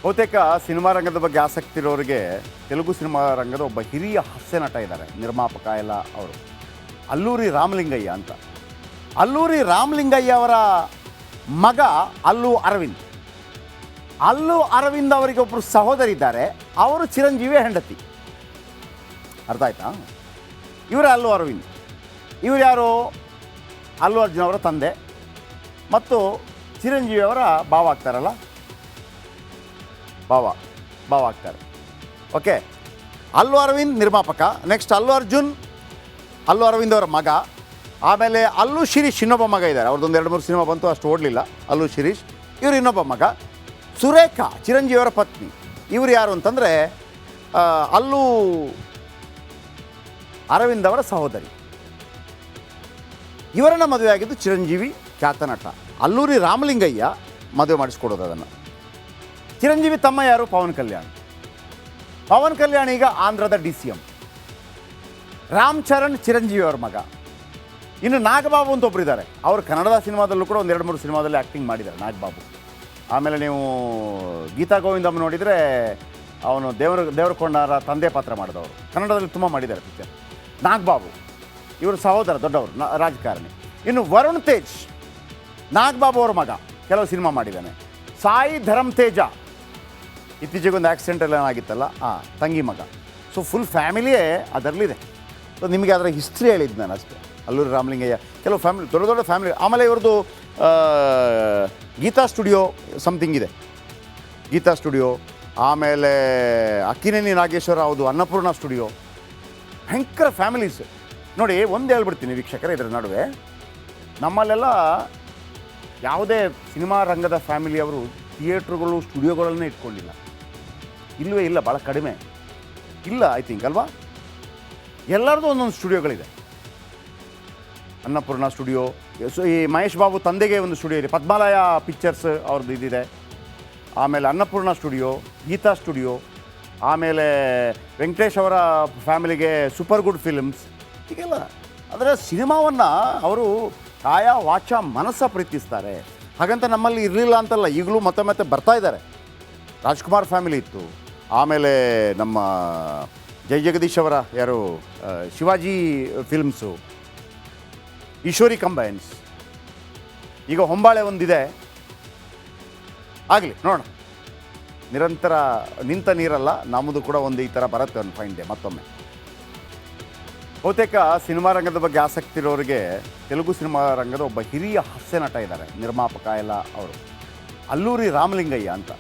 ಬಹುತೇಕ ಸಿನಿಮಾ ರಂಗದ ಬಗ್ಗೆ ಆಸಕ್ತಿ ಇರೋರಿಗೆ ತೆಲುಗು ಸಿನಿಮಾ ರಂಗದ ಒಬ್ಬ ಹಿರಿಯ ಹಾಸ್ಯ ನಟ ಇದ್ದಾರೆ, ನಿರ್ಮಾಪಕ ಎಲ್ಲ ಅವರು, ಅಲ್ಲೂರಿ ರಾಮಲಿಂಗಯ್ಯ ಅಂತ. ಅಲ್ಲೂರಿ ರಾಮಲಿಂಗಯ್ಯ ಅವರ ಮಗ ಅಲ್ಲು ಅರವಿಂದ್. ಅಲ್ಲು ಅರವಿಂದ್ ಅವರಿಗೆ ಒಬ್ಬರು ಸಹೋದರಿ ಇದ್ದಾರೆ, ಅವರು ಚಿರಂಜೀವಿ ಹೆಂಡತಿ. ಅರ್ಥ ಆಯ್ತಾ? ಇವರೇ ಅಲ್ಲು ಅರವಿಂದ್. ಇವರು ಯಾರು? ಅಲ್ಲು ಅರ್ಜುನ್ ಅವರ ತಂದೆ ಮತ್ತು ಚಿರಂಜೀವಿ ಅವರ ಭಾವ ಆಗ್ತಾರಲ್ಲ, ಭಾವ ಆಗ್ತಾರೆ. ಓಕೆ, ಅಲ್ಲು ಅರವಿಂದ್ ನಿರ್ಮಾಪಕ. ನೆಕ್ಸ್ಟ್ ಅಲ್ಲು ಅರವಿಂದ್ ಅವರ ಮಗ. ಆಮೇಲೆ ಅಲ್ಲು ಶಿರೀಶ್ ಇನ್ನೊಬ್ಬ ಮಗ ಇದ್ದಾರೆ, ಅವ್ರದ್ದೊಂದು 2-3 ಸಿನಿಮಾ ಬಂತು, ಅಷ್ಟು ಓಡಲಿಲ್ಲ. ಅಲ್ಲು ಶಿರೀಶ್ ಇವರು ಇನ್ನೊಬ್ಬ ಮಗ. ಸುರೇಖಾ ಚಿರಂಜೀವಿಯವರ ಪತ್ನಿ. ಇವರು ಯಾರು ಅಂತಂದರೆ ಅಲ್ಲು ಅರವಿಂದ್ ಅವರ ಸಹೋದರಿ. ಇವರನ್ನು ಮದುವೆ ಆಗಿದ್ದು ಚಿರಂಜೀವಿ ಖ್ಯಾತ ನಟ ಅಲ್ಲೂರಿ ರಾಮಲಿಂಗಯ್ಯ ಮದುವೆ ಮಾಡಿಸ್ಕೊಡೋದು ಅದನ್ನು. ಚಿರಂಜೀವಿ ತಮ್ಮ ಯಾರು? ಪವನ್ ಕಲ್ಯಾಣ್ ಈಗ ಆಂಧ್ರದ DCM. ರಾಮ್ ಚರಣ್ ಚಿರಂಜೀವಿ ಅವ್ರ ಮಗ. ಇನ್ನು ನಾಗಬಾಬು ಅಂತ ಒಬ್ಬರಿದ್ದಾರೆ, ಅವರು ಕನ್ನಡದ ಸಿನಿಮಾದಲ್ಲೂ ಕೂಡ ಒಂದು 2-3 ಸಿನಿಮಾದಲ್ಲಿ ಆ್ಯಕ್ಟಿಂಗ್ ಮಾಡಿದ್ದಾರೆ ನಾಗಬಾಬು. ಆಮೇಲೆ ನೀವು ಗೀತಾ ಗೋವಿಂದಮ್ಮ ನೋಡಿದರೆ ಅವನು ದೇವರಕೊಂಡರ ತಂದೆ ಪಾತ್ರ ಮಾಡಿದವರು, ಕನ್ನಡದಲ್ಲಿ ತುಂಬ ಮಾಡಿದ್ದಾರೆ ಪಿಕ್ಚರ್. ನಾಗಬಾಬು ಇವರು ಸಹೋದರ, ದೊಡ್ಡವರು, ರಾಜಕಾರಣಿ. ಇನ್ನು ವರುಣ್ ತೇಜ್ ನಾಗಬಾಬು ಅವ್ರ ಮಗ, ಕೆಲವು ಸಿನಿಮಾ ಮಾಡಿದ್ದಾನೆ. ಸಾಯಿ ಧರಮ್ ತೇಜ ಇತ್ತೀಚೆಗೆ ಒಂದು ಆಕ್ಸಿಡೆಂಟ್ ಎಲ್ಲ ಆಗಿತ್ತಲ್ಲ, ತಂಗಿ ಮಗ. ಸೊ ಫುಲ್ ಫ್ಯಾಮಿಲಿಯೇ ಅದರಲ್ಲಿದೆ. ಸೊ ನಿಮಗೆ ಅದರ ಹಿಸ್ಟ್ರಿ ಹೇಳಿದ್ದು ನಾನು ಅಷ್ಟೇ. ಅಲ್ಲೂರಿ ರಾಮಲಿಂಗಯ್ಯ ಕೆಲವು ಫ್ಯಾಮಿಲಿ, ದೊಡ್ಡ ಫ್ಯಾಮಿಲಿ. ಆಮೇಲೆ ಇವ್ರದ್ದು ಗೀತಾ ಸ್ಟುಡಿಯೋ ಸಮಥಿಂಗ್ ಇದೆ, ಗೀತಾ ಸ್ಟುಡಿಯೋ. ಆಮೇಲೆ ಅಕ್ಕಿನೇನಿ ನಾಗೇಶ್ವರ ಹೌದು, ಅನ್ನಪೂರ್ಣ ಸ್ಟುಡಿಯೋ. ಭಯಂಕರ ಫ್ಯಾಮಿಲೀಸ್ ನೋಡಿ. ಒಂದು ಹೇಳ್ಬಿಡ್ತೀನಿ ವೀಕ್ಷಕರೇ, ಇದರ ನಡುವೆ ನಮ್ಮಲ್ಲೆಲ್ಲ ಯಾವುದೇ ಸಿನಿಮಾ ರಂಗದ ಫ್ಯಾಮಿಲಿಯವರು ಥಿಯೇಟ್ರುಗಳು, ಸ್ಟುಡಿಯೋಗಳನ್ನೇ ಇಟ್ಕೊಂಡಿಲ್ಲ. ಇಲ್ಲವೇ ಇಲ್ಲ, ಭಾಳ ಕಡಿಮೆ ಇಲ್ಲ, ಐ ಥಿಂಕ್ ಅಲ್ವಾ? ಎಲ್ಲರದ್ದು ಒಂದೊಂದು ಸ್ಟುಡಿಯೋಗಳಿದೆ. ಅನ್ನಪೂರ್ಣ ಸ್ಟುಡಿಯೋ, ಸೊ ಈ ಮಹೇಶ್ ಬಾಬು ತಂದೆಗೆ ಒಂದು ಸ್ಟುಡಿಯೋ ಇದೆ, ಪದ್ಮಾಲಯ ಪಿಕ್ಚರ್ಸ್ ಅವ್ರದ್ದು ಇದಿದೆ. ಆಮೇಲೆ ಅನ್ನಪೂರ್ಣ ಸ್ಟುಡಿಯೋ, ಗೀತಾ ಸ್ಟುಡಿಯೋ. ಆಮೇಲೆ ವೆಂಕಟೇಶ್ ಅವರ ಫ್ಯಾಮಿಲಿಗೆ ಸೂಪರ್ ಗುಡ್ ಫಿಲ್ಮ್ಸ್. ಹೀಗೆಲ್ಲ ಅದರ ಸಿನಿಮಾವನ್ನು ಅವರು ಕಾಯ ವಾಚ ಮನಸ್ಸ ಪ್ರೀತಿಸ್ತಾರೆ. ಹಾಗಂತ ನಮ್ಮಲ್ಲಿ ಇರಲಿಲ್ಲ ಅಂತಲ್ಲ, ಈಗಲೂ ಮತ್ತೆ ಬರ್ತಾ ಇದ್ದಾರೆ. ರಾಜ್ಕುಮಾರ್ ಫ್ಯಾಮಿಲಿ ಇತ್ತು. ಆಮೇಲೆ ನಮ್ಮ ಜೈ ಜಗದೀಶ್ ಅವರ ಯಾರು ಶಿವಾಜಿ ಫಿಲ್ಮ್ಸು, ಈಶ್ವರಿ ಕಂಬೈನ್ಸ್. ಈಗ ಹೊಂಬಾಳೆ ಒಂದಿದೆ, ಆಗಲಿ ನೋಡೋಣ. ನಿರಂತರ ನಿಂತ ನೀರಲ್ಲ, ನಮ್ಮದು ಕೂಡ ಒಂದು ಈ ಥರ ಬರುತ್ತೆ ಒಂದು ಫೈನ್ ಡೇ ಮತ್ತೊಮ್ಮೆ. ಬಹುತೇಕ ಸಿನಿಮಾ ರಂಗದ ಬಗ್ಗೆ ಆಸಕ್ತಿ ಇರೋರಿಗೆ ತೆಲುಗು ಸಿನಿಮಾ ರಂಗದ ಒಬ್ಬ ಹಿರಿಯ ಹಾಸ್ಯ ನಟ ಇದ್ದಾರೆ, ನಿರ್ಮಾಪಕ ಎಲ್ಲ ಅವರು, ಅಲ್ಲೂರಿ ರಾಮಲಿಂಗಯ್ಯ ಅಂತ.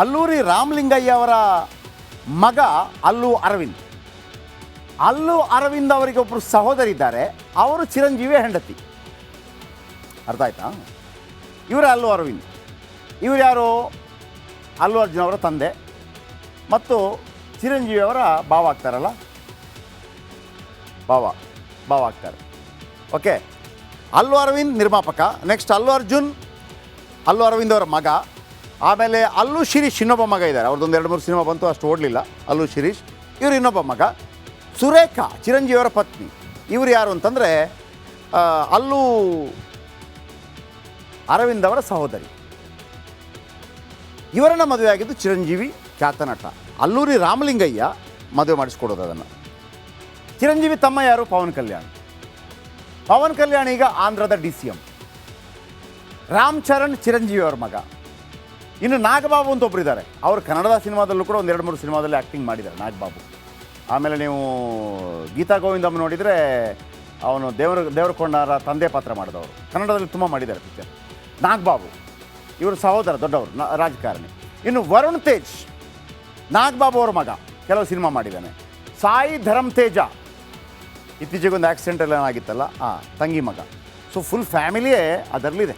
ಅಲ್ಲೂರಿ ರಾಮಲಿಂಗಯ್ಯ ಅವರ ಮಗ ಅಲ್ಲು ಅರವಿಂದ್ ಅವರಿಗೆ ಒಬ್ಬರು ಸಹೋದರಿ ಇದ್ದಾರೆ, ಅವರು ಚಿರಂಜೀವಿ ಹೆಂಡತಿ. ಅರ್ಥ ಆಯ್ತಾ? ಇವರೇ ಅಲ್ಲು ಅರವಿಂದ್. ಇವರು ಯಾರು? ಅಲ್ಲು ಅರ್ಜುನ್ ಅವರ ತಂದೆ ಮತ್ತು ಚಿರಂಜೀವಿ ಅವರ ಭಾವ ಆಗ್ತಾರಲ್ಲ, ಭಾವ ಆಗ್ತಾರೆ. ಓಕೆ, ಅಲ್ಲು ಅರವಿಂದ್ ನಿರ್ಮಾಪಕ. ನೆಕ್ಸ್ಟ್ ಅಲ್ಲು ಅರವಿಂದ್ ಅವರ ಮಗ. ಆಮೇಲೆ ಅಲ್ಲು ಶಿರೀಶ್ ಇನ್ನೊಬ್ಬ ಮಗ ಇದ್ದಾರೆ, ಅವ್ರದ್ದೊಂದು 2-3 ಸಿನಿಮಾ ಬಂತು, ಅಷ್ಟು ಓಡಲಿಲ್ಲ. ಅಲ್ಲು ಶಿರೀಶ್ ಇವರು ಇನ್ನೊಬ್ಬ ಮಗ. ಸುರೇಖಾ ಚಿರಂಜೀವಿಯವರ ಪತ್ನಿ. ಇವರು ಯಾರು ಅಂತಂದರೆ ಅಲ್ಲು ಅರವಿಂದ್ ಅವರ ಸಹೋದರಿ. ಇವರನ್ನು ಮದುವೆ ಆಗಿದ್ದು ಚಿರಂಜೀವಿ ಖ್ಯಾತ ನಟ ಅಲ್ಲೂರಿ ರಾಮಲಿಂಗಯ್ಯ ಮದುವೆ ಮಾಡಿಸ್ಕೊಡೋದು ಅದನ್ನು. ಚಿರಂಜೀವಿ ತಮ್ಮ ಯಾರು? ಪವನ್ ಕಲ್ಯಾಣ್ ಈಗ ಆಂಧ್ರದ DCM. ರಾಮ್ ಚರಣ್ ಚಿರಂಜೀವಿ ಅವ್ರ ಮಗ. ಇನ್ನು ನಾಗಬಾಬು ಅಂತ ಒಬ್ಬರಿದ್ದಾರೆ, ಅವರು ಕನ್ನಡದ ಸಿನಿಮಾದಲ್ಲೂ ಕೂಡ ಒಂದು 2-3 ಸಿನಿಮಾದಲ್ಲಿ ಆ್ಯಕ್ಟಿಂಗ್ ಮಾಡಿದ್ದಾರೆ ನಾಗಬಾಬು. ಆಮೇಲೆ ನೀವು ಗೀತಾ ಗೋವಿಂದಮ್ಮ ನೋಡಿದರೆ ಅವನು ದೇವರಕೊಂಡರ ತಂದೆ ಪಾತ್ರ ಮಾಡಿದವರು, ಕನ್ನಡದಲ್ಲಿ ತುಂಬ ಮಾಡಿದ್ದಾರೆ ಪಿಕ್ಚರ್. ನಾಗಬಾಬು ಇವರು ಸಹೋದರ, ದೊಡ್ಡವರು, ರಾಜಕಾರಣಿ. ಇನ್ನು ವರುಣ್ ತೇಜ್ ನಾಗಬಾಬು ಅವ್ರ ಮಗ, ಕೆಲವು ಸಿನಿಮಾ ಮಾಡಿದ್ದಾನೆ. ಸಾಯಿ ಧರಮ್ ತೇಜ ಇತ್ತೀಚೆಗೆ ಒಂದು ಆಕ್ಸಿಡೆಂಟ್ ಎಲ್ಲ ಆಗಿತ್ತಲ್ಲ, ತಂಗಿ ಮಗ. ಸೊ ಫುಲ್ ಫ್ಯಾಮಿಲಿಯೇ ಅದರಲ್ಲಿದೆ.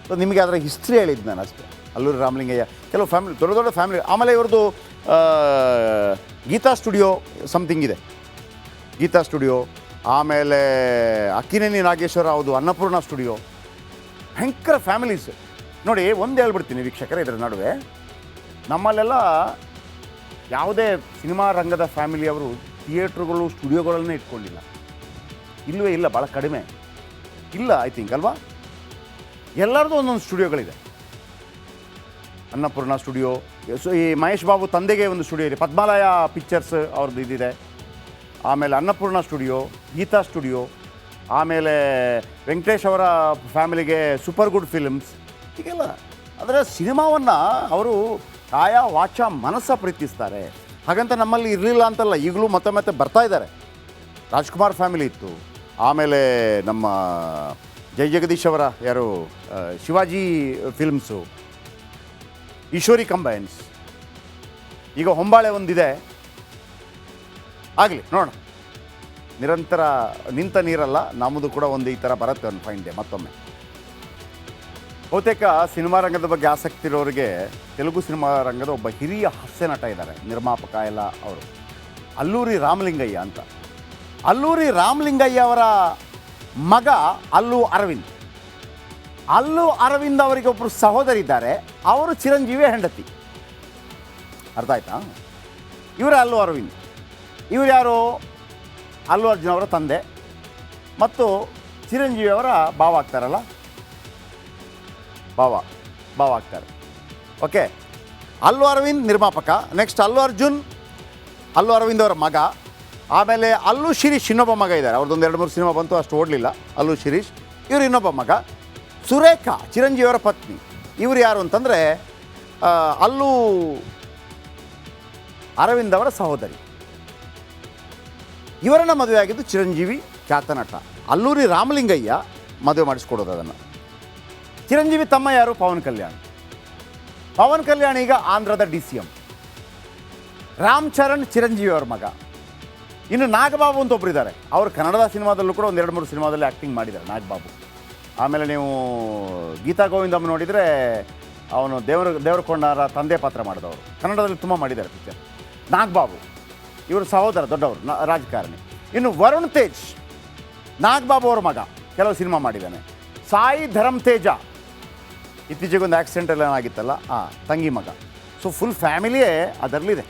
ಸೊ ನಿಮಗೆ ಅದರ ಹಿಸ್ಟ್ರಿ ಹೇಳಿದ್ದು ನಾನು ಅಷ್ಟೇ. ಅಲ್ಲೂರಿ ರಾಮಲಿಂಗಯ್ಯ ಕೆಲವು ಫ್ಯಾಮಿಲಿ, ದೊಡ್ಡ ಫ್ಯಾಮಿಲಿ. ಆಮೇಲೆ ಇವ್ರದ್ದು ಗೀತಾ ಸ್ಟುಡಿಯೋ ಸಮಥಿಂಗ್ ಇದೆ, ಗೀತಾ ಸ್ಟುಡಿಯೋ. ಆಮೇಲೆ ಅಕ್ಕಿನೇನಿ ನಾಗೇಶ್ವರ ಹೌದು, ಅನ್ನಪೂರ್ಣ ಸ್ಟುಡಿಯೋ. ಭಯಂಕರ ಫ್ಯಾಮಿಲೀಸ್ ನೋಡಿ. ಒಂದು ಹೇಳ್ಬಿಡ್ತೀನಿ ವೀಕ್ಷಕರೇ, ಇದರ ನಡುವೆ ನಮ್ಮಲ್ಲೆಲ್ಲ ಯಾವುದೇ ಸಿನಿಮಾ ರಂಗದ ಫ್ಯಾಮಿಲಿಯವರು ಥಿಯೇಟ್ರುಗಳು, ಸ್ಟುಡಿಯೋಗಳನ್ನೇ ಇಟ್ಕೊಂಡಿಲ್ಲ. ಇಲ್ಲವೇ ಇಲ್ಲ, ಭಾಳ ಕಡಿಮೆ ಇಲ್ಲ, ಐ ಥಿಂಕ್ ಅಲ್ವಾ? ಎಲ್ಲರದ್ದು ಒಂದೊಂದು ಸ್ಟುಡಿಯೋಗಳಿದೆ. ಅನ್ನಪೂರ್ಣ ಸ್ಟುಡಿಯೋ. ಸೊ ಈ ಮಹೇಶ್ ಬಾಬು ತಂದೆಗೆ ಒಂದು ಸ್ಟುಡಿಯೋ ಇದೆ, ಪದ್ಮಾಲಯ ಪಿಕ್ಚರ್ಸ್ ಅವ್ರದ್ದು ಇದಿದೆ. ಆಮೇಲೆ ಅನ್ನಪೂರ್ಣ ಸ್ಟುಡಿಯೋ, ಗೀತಾ ಸ್ಟುಡಿಯೋ, ಆಮೇಲೆ ವೆಂಕಟೇಶ್ ಅವರ ಫ್ಯಾಮಿಲಿಗೆ ಸೂಪರ್ ಗುಡ್ ಫಿಲ್ಮ್ಸ್, ಹೀಗೆಲ್ಲ. ಆದರೆ ಸಿನಿಮಾವನ್ನು ಅವರು ಕಾಯ ವಾಚ ಮನಸ್ಸ ಪ್ರೀತಿಸ್ತಾರೆ. ಹಾಗಂತ ನಮ್ಮಲ್ಲಿ ಇರಲಿಲ್ಲ ಅಂತಲ್ಲ, ಈಗಲೂ ಮತ್ತೆ ಮತ್ತೆ ಬರ್ತಾ ಇದ್ದಾರೆ. ರಾಜ್ಕುಮಾರ್ ಫ್ಯಾಮಿಲಿ ಇತ್ತು, ಆಮೇಲೆ ನಮ್ಮ ಜೈ ಜಗದೀಶ್ ಅವರ ಯಾರು ಶಿವಾಜಿ ಫಿಲ್ಮ್ಸು, ಈಶ್ವರಿ ಕಂಬೈನ್ಸ್, ಈಗ ಹೊಂಬಾಳೆ ಒಂದಿದೆ. ಆಗಲಿ ನೋಡೋಣ, ನಿರಂತರ ನಿಂತ ನೀರಲ್ಲ, ನಮ್ಮದು ಕೂಡ ಒಂದು ಈ ಥರ ಬರುತ್ತೆ ಒಂದು ಫೈನ್ ಡೇ ಮತ್ತೊಮ್ಮೆ. ಬಹುತೇಕ ಸಿನಿಮಾ ರಂಗದ ಬಗ್ಗೆ ಆಸಕ್ತಿ ಇರೋರಿಗೆ ತೆಲುಗು ಸಿನಿಮಾ ರಂಗದ ಒಬ್ಬ ಹಿರಿಯ ಹಾಸ್ಯ ನಟ ಇದ್ದಾರೆ, ನಿರ್ಮಾಪಕ ಎಲ್ಲ ಅವರು, ಅಲ್ಲೂರಿ ರಾಮಲಿಂಗಯ್ಯ ಅಂತ. ಅಲ್ಲೂರಿ ರಾಮಲಿಂಗಯ್ಯ ಅವರ ಮಗ ಅಲ್ಲು ಅರವಿಂದ್. ಅಲ್ಲು ಅರವಿಂದ್ ಅವರಿಗೆ ಒಬ್ಬರು ಸಹೋದರಿ ಇದ್ದಾರೆ, ಅವರು ಚಿರಂಜೀವಿ ಹೆಂಡತಿ. ಅರ್ಥ ಆಯ್ತಾ? ಇವರೇ ಅಲ್ಲು ಅರವಿಂದ್. ಇವರು ಯಾರು? ಅಲ್ಲು ಅರ್ಜುನ್ ಅವರ ತಂದೆ ಮತ್ತು ಚಿರಂಜೀವಿ ಅವರ ಭಾವ ಆಗ್ತಾರಲ್ಲ, ಭಾವ ಆಗ್ತಾರೆ. ಓಕೆ, ಅಲ್ಲು ಅರವಿಂದ್ ನಿರ್ಮಾಪಕ. ನೆಕ್ಸ್ಟ್ ಅಲ್ಲು ಅರವಿಂದ್ ಅವರ ಮಗ. ಆಮೇಲೆ ಅಲ್ಲು ಶಿರೀಶ್ ಇನ್ನೊಬ್ಬ ಮಗ ಇದ್ದಾರೆ, ಅವ್ರದ್ದೊಂದು 2-3 ಸಿನಿಮಾ ಬಂತು, ಅಷ್ಟು ಓಡಲಿಲ್ಲ. ಅಲ್ಲು ಶಿರೀಶ್ ಇವರು ಇನ್ನೊಬ್ಬ ಮಗ. ಸುರೇಖಾ ಚಿರಂಜೀವಿಯವರ ಪತ್ನಿ. ಇವರು ಯಾರು ಅಂತಂದರೆ ಅಲ್ಲು ಅರವಿಂದ್ ಅವರ ಸಹೋದರಿ. ಇವರನ್ನು ಮದುವೆ ಆಗಿದ್ದು ಚಿರಂಜೀವಿ ಖ್ಯಾತ ನಟ ಅಲ್ಲೂರಿ ರಾಮಲಿಂಗಯ್ಯ ಮದುವೆ ಮಾಡಿಸ್ಕೊಡೋದು ಅದನ್ನು. ಚಿರಂಜೀವಿ ತಮ್ಮ ಯಾರು? ಪವನ್ ಕಲ್ಯಾಣ್ ಈಗ ಆಂಧ್ರದ DCM. ರಾಮ್ ಚರಣ್ ಚಿರಂಜೀವಿಯವರ ಮಗ. ಇನ್ನು ನಾಗಬಾಬು ಅಂತ ಒಬ್ಬರಿದ್ದಾರೆ, ಅವರು ಕನ್ನಡದ ಸಿನಿಮಾದಲ್ಲೂ ಕೂಡ 1-2-3 ಸಿನಿಮಾದಲ್ಲಿ ಆ್ಯಕ್ಟಿಂಗ್ ಮಾಡಿದ್ದಾರೆ ನಾಗಬಾಬು. ಆಮೇಲೆ ನೀವು ಗೀತಾ ಗೋವಿಂದಮ್ಮ ನೋಡಿದರೆ ಅವನು ದೇವರಕೊಂಡರ ತಂದೆ ಪಾತ್ರ ಮಾಡಿದವರು, ಕನ್ನಡದಲ್ಲಿ ತುಂಬ ಮಾಡಿದ್ದಾರೆ ಪಿಕ್ಚರ್. ನಾಗಬಾಬು ಇವರು ಸಹೋದರ, ದೊಡ್ಡವರು, ರಾಜಕಾರಣಿ. ಇನ್ನು ವರುಣ್ ತೇಜ್ ನಾಗಬಾಬು ಅವ್ರ ಮಗ, ಕೆಲವು ಸಿನಿಮಾ ಮಾಡಿದ್ದಾನೆ. ಸಾಯಿ ಧರಮ್ ತೇಜ ಇತ್ತೀಚೆಗೆ ಒಂದು ಆಕ್ಸಿಡೆಂಟ್ ಎಲ್ಲ ಆಗಿತ್ತಲ್ಲ, ತಂಗಿ ಮಗ. ಸೊ ಫುಲ್ ಫ್ಯಾಮಿಲಿಯೇ ಅದರಲ್ಲಿದೆ.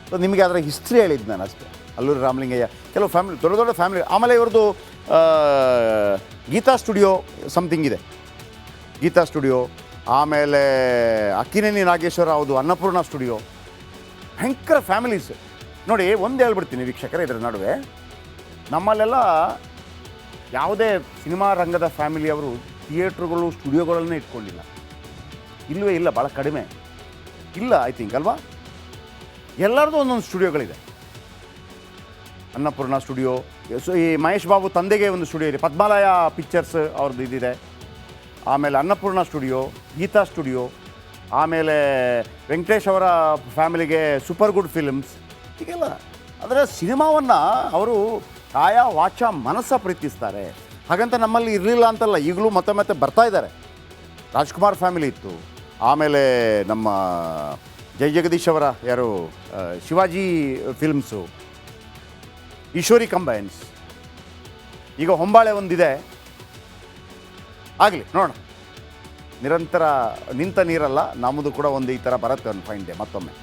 ಸೊ ನಿಮಗೆ ಅದರ ಹಿಸ್ಟ್ರಿ ಹೇಳಿದ್ದು ನಾನು ಅಷ್ಟೇ. ಅಲ್ಲೂರಿ ರಾಮಲಿಂಗಯ್ಯ ಕೆಲವು ಫ್ಯಾಮಿಲಿ, ದೊಡ್ಡ ಫ್ಯಾಮಿಲಿ. ಆಮೇಲೆ ಇವ್ರದ್ದು ಗೀತಾ ಸ್ಟುಡಿಯೋ ಸಮಥಿಂಗ್ ಇದೆ, ಗೀತಾ ಸ್ಟುಡಿಯೋ. ಆಮೇಲೆ ಅಕ್ಕಿನೇನಿ ನಾಗೇಶ್ವರ ಹೌದು, ಅನ್ನಪೂರ್ಣ ಸ್ಟುಡಿಯೋ. ಭಯಂಕರ ಫ್ಯಾಮಿಲೀಸ್ ನೋಡಿ. ಒಂದು ಹೇಳ್ಬಿಡ್ತೀನಿ ವೀಕ್ಷಕರೇ, ಇದರ ನಡುವೆ ನಮ್ಮಲ್ಲೆಲ್ಲ ಯಾವುದೇ ಸಿನಿಮಾ ರಂಗದ ಫ್ಯಾಮಿಲಿಯವರು ಥಿಯೇಟ್ರುಗಳು ಸ್ಟುಡಿಯೋಗಳನ್ನೇ ಇಟ್ಕೊಂಡಿಲ್ಲ, ಇಲ್ಲವೇ ಇಲ್ಲ, ಭಾಳ ಕಡಿಮೆ ಇಲ್ಲ ಐ ಥಿಂಕ್ ಅಲ್ವಾ. ಎಲ್ಲರದ್ದು ಒಂದೊಂದು ಸ್ಟುಡಿಯೋಗಳಿದೆ. ಅನ್ನಪೂರ್ಣ ಸ್ಟುಡಿಯೋ. ಸೊ ಈ ಮಹೇಶ್ ಬಾಬು ತಂದೆಗೆ ಒಂದು ಸ್ಟುಡಿಯೋ ಇದೆ, ಪದ್ಮಾಲಯ ಪಿಕ್ಚರ್ಸ್ ಅವ್ರದ್ದು ಇದಿದೆ. ಆಮೇಲೆ ಅನ್ನಪೂರ್ಣ ಸ್ಟುಡಿಯೋ, ಗೀತಾ ಸ್ಟುಡಿಯೋ, ಆಮೇಲೆ ವೆಂಕಟೇಶ್ ಅವರ ಫ್ಯಾಮಿಲಿಗೆ ಸೂಪರ್ ಗುಡ್ ಫಿಲ್ಮ್ಸ್, ಹೀಗೆಲ್ಲ. ಆದರೆ ಸಿನಿಮಾವನ್ನು ಅವರು ಕಾಯ ವಾಚ ಮನಸ್ಸ ಪ್ರೀತಿಸ್ತಾರೆ. ಹಾಗಂತ ನಮ್ಮಲ್ಲಿ ಇರಲಿಲ್ಲ ಅಂತಲ್ಲ, ಈಗಲೂ ಮತ್ತೆ ಮತ್ತೆ ಬರ್ತಾ ಇದ್ದಾರೆ. ರಾಜ್ಕುಮಾರ್ ಫ್ಯಾಮಿಲಿ ಇತ್ತು, ಆಮೇಲೆ ನಮ್ಮ ಜೈ ಜಗದೀಶ್ ಅವರ ಯಾರು ಶಿವಾಜಿ ಫಿಲ್ಮ್ಸು, ಈಶ್ವರಿ ಕಂಬೈನ್ಸ್, ಈಗ ಹೊಂಬಾಳೆ ಒಂದಿದೆ. ಆಗಲಿ ನೋಡೋಣ, ನಿರಂತರ ನಿಂತ ನೀರಲ್ಲ, ನಮ್ಮದು ಕೂಡ ಒಂದು ಈ ಥರ ಬರುತ್ತೆ ಒಂದು ಫೈನ್ ಡೇ ಮತ್ತೊಮ್ಮೆ.